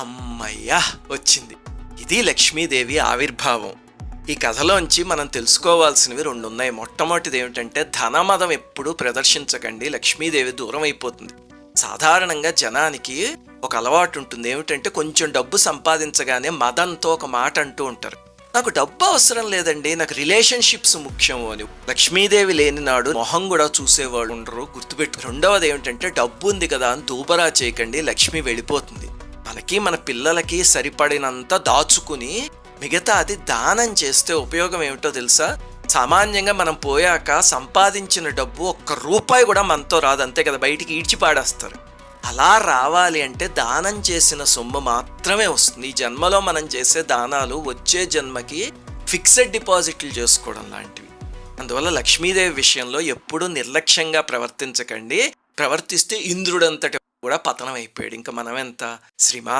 అమ్మయ్యా వచ్చింది. ఇది లక్ష్మీదేవి ఆవిర్భావం. ఈ కథలోంచి మనం తెలుసుకోవాల్సినవి 2 ఉన్నాయి. మొట్టమొదటిది ఏమిటంటే ధనమదం ఎప్పుడూ ప్రదర్శించకండి, లక్ష్మీదేవి దూరం అయిపోతుంది. సాధారణంగా జనానికి ఒక అలవాటు ఉంటుంది, ఏమిటంటే కొంచెం డబ్బు సంపాదించగానే మదంతో ఒక మాట అంటూ ఉంటారు, నాకు డబ్బు అవసరం లేదండి, నాకు రిలేషన్షిప్స్ ముఖ్యము అని. లక్ష్మీదేవి లేని నాడు మొహం కూడా చూసేవాళ్ళు ఉండరు, గుర్తుపెట్టు. రెండవది ఏమిటంటే డబ్బు ఉంది కదా అని దూబరా చేయకండి, లక్ష్మి వెళ్ళిపోతుంది. మనకి మన పిల్లలకి సరిపడినంత దాచుకుని మిగతా అది దానం చేస్తే ఉపయోగం ఏమిటో తెలుసా? సామాన్యంగా మనం పోయాక సంపాదించిన డబ్బు 1 రూపాయి కూడా మనతో రాదు, అంతే కదా, బయటికి ఈడ్చి పాడేస్తారు. అలా రావాలి అంటే దానం చేసిన సొమ్ము మాత్రమే వస్తుంది. ఈ జన్మలో మనం చేసే దానాలు వచ్చే జన్మకి ఫిక్స్డ్ డిపాజిట్లు చేసుకోవడం లాంటివి. అందువల్ల లక్ష్మీదేవి విషయంలో ఎప్పుడూ నిర్లక్ష్యంగా ప్రవర్తించకండి. ప్రవర్తిస్తే ఇంద్రుడంతటి కూడా పతనం అయిపోయాడు. ఇంకా మనం ఎంత? శ్రీమా